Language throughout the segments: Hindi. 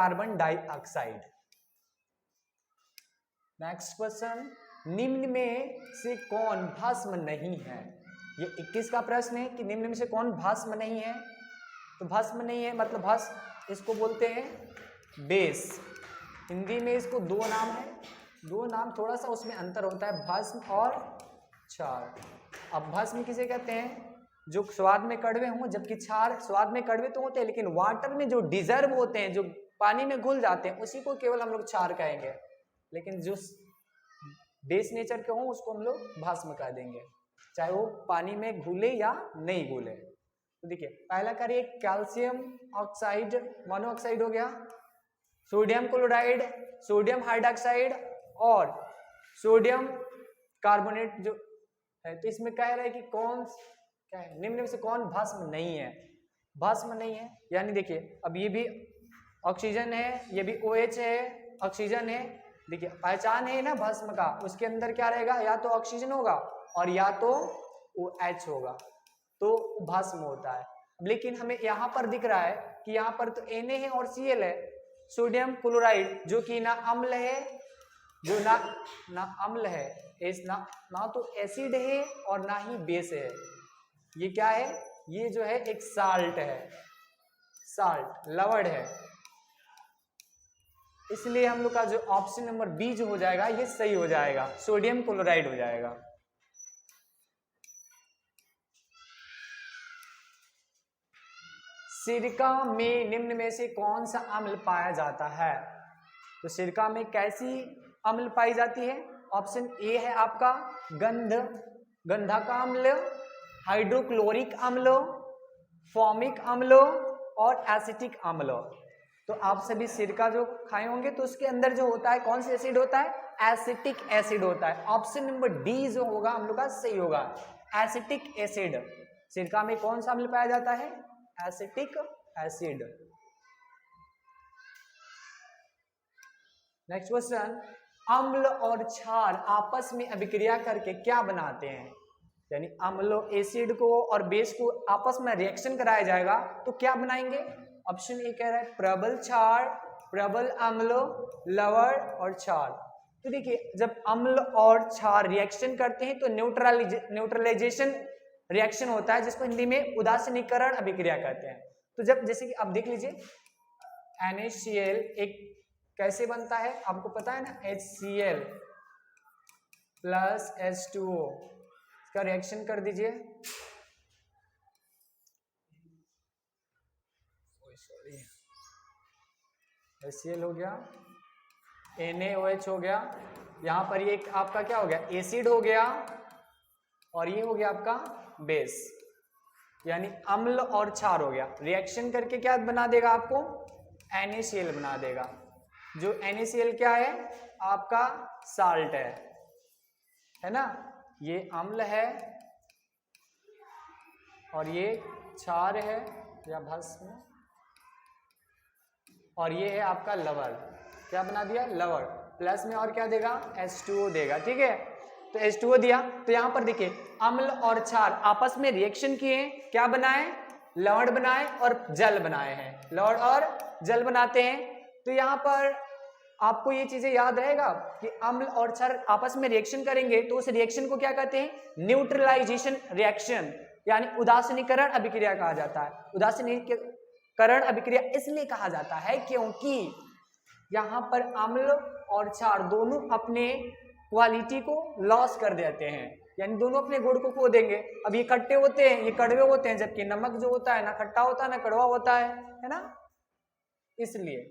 Carbon dioxide. नेक्स्ट क्वेश्चन, निम्न में से कौन भस्म नहीं है? ये 21 का प्रश्न है कि निम्न में से कौन भस्म नहीं है। तो भस्म नहीं है मतलब भस्म इसको बोलते हैं बेस। हिंदी में इसको दो नाम है, दो नाम थोड़ा सा उसमें अंतर होता है, भस्म और क्षार। अब भस्म किसे कहते हैं? जो स्वाद में कड़वे हों, जबकि क्षार स्वाद में कड़वे तो होते हैं लेकिन वाटर में जो डिजर्व होते हैं, जो पानी में घुल जाते हैं, उसी को केवल हम लोग क्षार कहेंगे। लेकिन जो बेस नेचर के हों उसको हम लोग भस्म कह देंगे, चाहे वो पानी में घुले या नहीं घुले। तो देखिए पहला करिए, कैल्शियम ऑक्साइड मोनोऑक्साइड हो गया, सोडियम क्लोराइड, सोडियम हाइड्रोक्साइड और सोडियम कार्बोनेट जो है। तो इसमें कह रहा है कि कौन क्या है, निम्न में से कौन भस्म नहीं है? भस्म नहीं है यानी देखिए अब ये भी ऑक्सीजन है, ये भी OH है, ऑक्सीजन है। देखिए पहचान है ना भस्म का, उसके अंदर क्या रहेगा, या तो ऑक्सीजन होगा और या तो OH होगा, तो भस्म होता है। लेकिन हमें यहाँ पर दिख रहा है कि यहाँ पर तो Na है और Cl है, सोडियम क्लोराइड जो कि ना अम्ल है, जो ना अम्ल है, ना तो एसिड है और ना ही बेस है। ये क्या है? ये जो है एक साल्ट है, साल्ट लवण है। इसलिए हम लोग का जो ऑप्शन नंबर बी जो हो जाएगा ये सही हो जाएगा, सोडियम क्लोराइड हो जाएगा। सिरका में निम्न में से कौन सा अम्ल पाया जाता है? तो सिरका में कैसी अम्ल पाई जाती है? ऑप्शन ए है आपका गंधक अम्ल, हाइड्रोक्लोरिक अम्ल, फॉर्मिक अम्ल और एसिटिक अम्ल। तो आप सभी सिरका जो खाए होंगे तो उसके अंदर जो होता है कौन सा एसिड होता है? एसिटिक एसिड होता है। ऑप्शन नंबर डी जो होगा हम लोग का सही होगा, एसिटिक एसिड। सिरका में कौन सा अम्ल पाया जाता है? Acetic acid. नेक्स्ट क्वेश्चन, अम्ल और क्षार आपस में अभिक्रिया करके क्या बनाते हैं? यानी अम्ल एसिड को और बेस को आपस में रिएक्शन कराया जाएगा तो क्या बनाएंगे? ऑप्शन ए कह रहा है प्रबल क्षार, प्रबल अम्ल, लवण और क्षार। तो देखिए जब अम्ल और क्षार रिएक्शन करते हैं तो न्यूट्रलाइजेशन रिएक्शन होता है, जिसको हिंदी में उदासीनीकरण अभिक्रिया कहते हैं। तो जब जैसे कि आप देख लीजिए NaCl एक कैसे बनता है आपको पता है ना, HCl प्लस H2O, इसका रिएक्शन कर दीजिए। HCl हो गया, NaOH हो गया, यहाँ पर ये आपका क्या हो गया, एसिड हो गया, और ये हो गया आपका बेस, यानी अम्ल और क्षार हो गया। रिएक्शन करके क्या बना देगा आपको? NaCl बना देगा। जो NaCl क्या है? आपका साल्ट है ना। ये अम्ल है और ये क्षार है या भस्म, और ये है आपका लवण। क्या बना दिया? लवण। प्लस में और क्या देगा? H2O देगा। ठीक है, तो H2O दिया। तो यहां पर देखिए अम्ल और क्षार आपस में रिएक्शन किए, क्या बनाए? लवण बनाए और जल बनाए हैं। लवण और जल बनाते हैं। तो यहां पर आपको ये चीजें याद रहेगा कि अम्ल और क्षार आपस में रिएक्शन करेंगे तो उस रिएक्शन को क्या कहते हैं? न्यूट्रलाइजेशन रिएक्शन, यानी उदासीनीकरण अभिक्रिया कहा जाता है। उदासीनीकरण अभिक्रिया इसलिए कहा जाता है क्योंकि यहाँ पर अम्ल और क्षार दोनों अपने क्वालिटी को लॉस कर देते हैं, यानी दोनों अपने गुण को खो देंगे। अब ये खट्टे होते हैं, ये कड़वे होते हैं, जबकि नमक जो होता है ना खट्टा होता है ना कड़वा होता है ना। इसलिए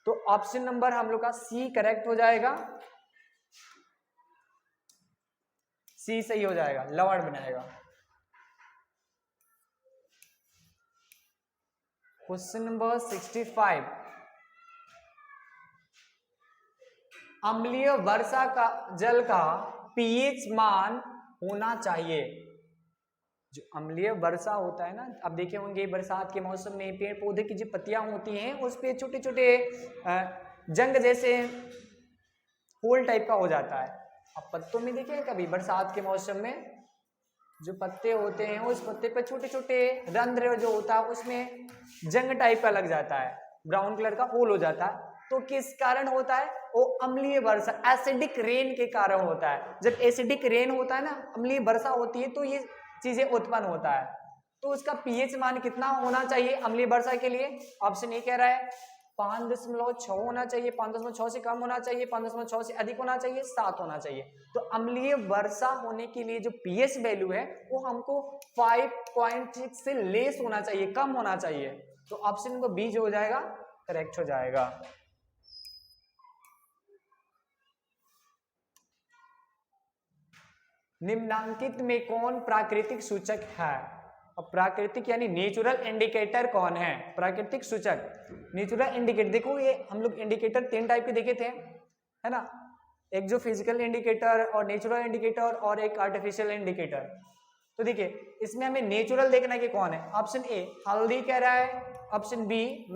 तो ऑप्शन नंबर हम लोग का सी करेक्ट हो जाएगा, सी सही हो जाएगा, लवण बनाएगा। क्वेश्चन नंबर 65, अम्लीय वर्षा का जल का पीएच मान होना चाहिए। जो अम्लीय वर्षा होता है ना, आप देखे होंगे बरसात के मौसम में पेड़ पौधे की जो पत्तियां होती हैं उस पे छोटे छोटे जंग जैसे होल टाइप का हो जाता है। आप पत्तों में देखे कभी बरसात के मौसम में जो पत्ते होते हैं उस पत्ते पे छोटे छोटे रंध्र जो होता है उसमें जंग टाइप का लग जाता है, ब्राउन कलर का होल हो जाता है। तो किस कारण होता है? वो अम्लीय वर्षा, एसिडिक रेन के कारण होता है। जब एसिडिक रेन होता है ना, अम्लीय वर्षा होती है तो ये चीजें उत्पन्न होता है। तो उसका पीएच मान कितना होना चाहिए अम्लीय वर्षा के लिए? ऑप्शन ए कह रहा है 5.6 होना चाहिए, 5.6 से कम होना चाहिए, 5.6 से अधिक होना चाहिए, 7 होना चाहिए। तो अम्लीय वर्षा होने के लिए जो पीएच वैल्यू है वो हमको 5.6 से लेस होना चाहिए, कम होना चाहिए। तो ऑप्शन नंबर बी जो हो जाएगा करेक्ट हो जाएगा। निम्नांकित में कौन प्राकृतिक सूचक है? अब प्राकृतिक यानी नेचुरल इंडिकेटर कौन है? प्राकृतिक सूचक नेचुरल इंडिकेटर। देखो ये हम लोग इंडिकेटर 3 टाइप के देखे थे, है ना, एक जो फिजिकल इंडिकेटर और नेचुरल इंडिकेटर और एक आर्टिफिशियल इंडिकेटर। तो देखिए इसमें हमें नेचुरल देखना है कि कौन है। ऑप्शन ए हल्दी कह रहा है, ऑप्शन बी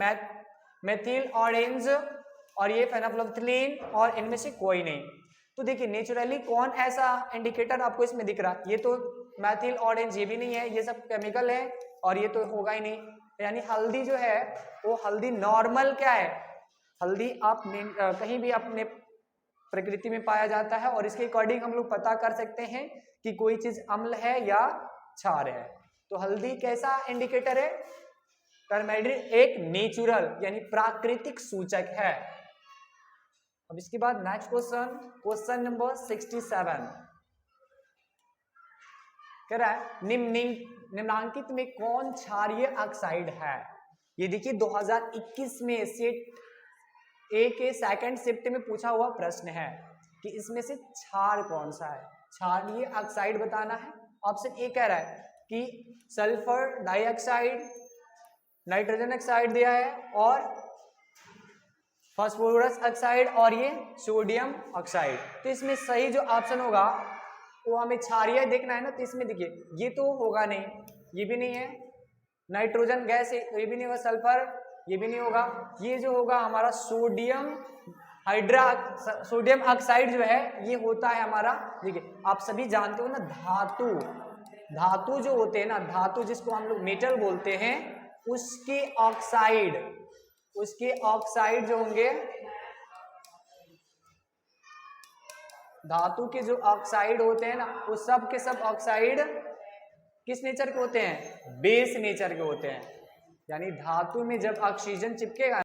मेथिल ऑरेंज और ये फेनोक्लोफिलीन और इनमें से कोई नहीं। तो देखिए नेचुरली कौन ऐसा इंडिकेटर आपको इसमें दिख रहा है? ये तो मेथिल ऑरेंज ये भी नहीं है, ये सब केमिकल है और ये तो होगा ही नहीं। यानी हल्दी जो है वो हल्दी नॉर्मल क्या है? हल्दी आप कहीं भी अपने प्रकृति में पाया जाता है और इसके अकॉर्डिंग हम लोग पता कर सकते हैं कि कोई चीज अम्ल है या क्षार है। तो हल्दी कैसा इंडिकेटर है? टर्मेरिक एक नेचुरल यानी प्राकृतिक सूचक है। अब इसके बाद नेक्स्ट क्वेश्चन नंबर 67 कह रहा है निम्नांकित में कौन क्षारीय ऑक्साइड है? ये देखिए 2021 में सेट ए के सेकंड शिफ्ट में पूछा हुआ प्रश्न है कि इसमें से क्षार कौन सा है, क्षारीय ऑक्साइड बताना है। ऑप्शन ए कह रहा है कि सल्फर डाइऑक्साइड, नाइट्रोजन ऑक्साइड दिया है और फास्फोरस ऑक्साइड और ये सोडियम ऑक्साइड। तो इसमें सही जो ऑप्शन होगा वो हमें क्षारीय देखना है ना। तो इसमें देखिए ये तो होगा नहीं, ये भी नहीं है, नाइट्रोजन गैस है तो ये भी नहीं होगा, सल्फर ये भी नहीं होगा। ये जो होगा हमारा सोडियम ऑक्साइड जो है ये होता है हमारा। देखिए आप सभी जानते हो ना धातु जो होते हैं ना, धातु जिसको हम लोग मेटल बोलते हैं, उसके ऑक्साइड जो होंगे, धातु के जो ऑक्साइड होते हैं ना वो सब के सब ऑक्साइड किस नेचर के होते हैं? बेस नेचर के होते हैं। यानी धातु में जब ऑक्सीजन चिपकेगा